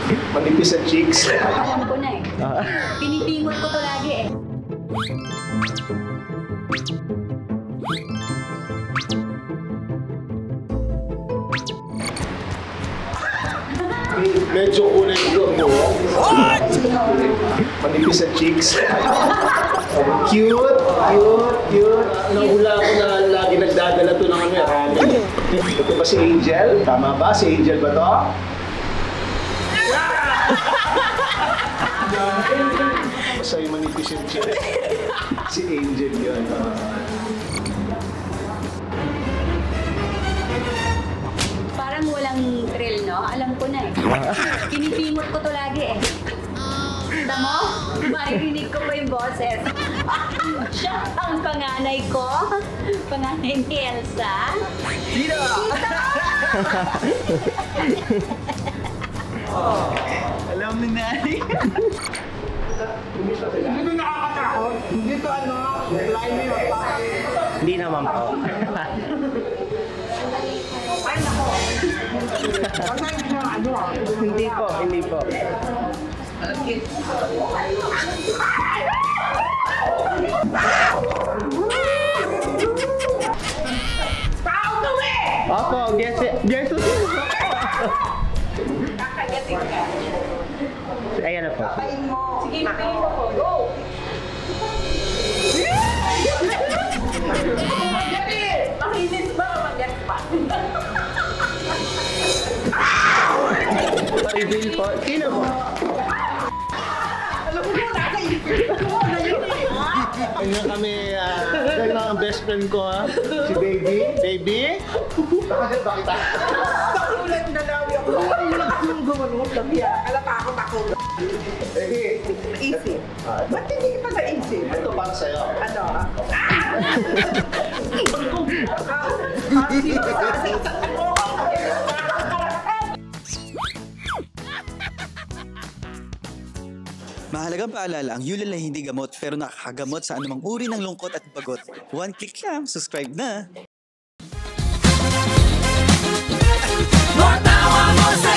Manipis sa cheeks. Alam ko na eh. Pinipingot ko to lagi eh. Medyo kulay blue mo. What? Manipis sa cheeks. Cute, cute, cute. Nahula ako na lagi nagdadala to ng ramen. Ito ba si Angel? Tama ba? Si Angel ba to? Sa'yo manipis yung cheeks. Si Angel yun. Parang walang thrill, no? Alam ko na eh. Pinipingot ko to lagi eh. Tama mo? Maririnig ko pa yung boses. Siya ang panganay ko. Panganay ni Elsa. Tita! Alam ni Nani. Hindi ko nakakatakot. Hindi ko slimy o Hindi naman po. ay nako. Masaya siya Hindi po, hindi po. Tao to eh! Opo, guess it. Kakagating ka. Ayan na po. Sige, piliin mo ko. Go! Magabi! Makinis ba o magat pa? Reveal po. Sino po? Alam mo, nasa isip ko na yun eh. Ayun kami, dahil na ang best friend ko ha. Si Baby. Baby? Bakit ba kita? Nakulat na daw yung yung gumanong labiya. Kalapakot ako. Baby. Isip. Ba't hindi kita naisip? Ito para sa'yo. Ano? Mahalagang paalala, ang Yulin ay hindi gamot pero nakakagamot sa anumang uri ng lungkot at bagot. One click lang, subscribe na! Matawa mo sa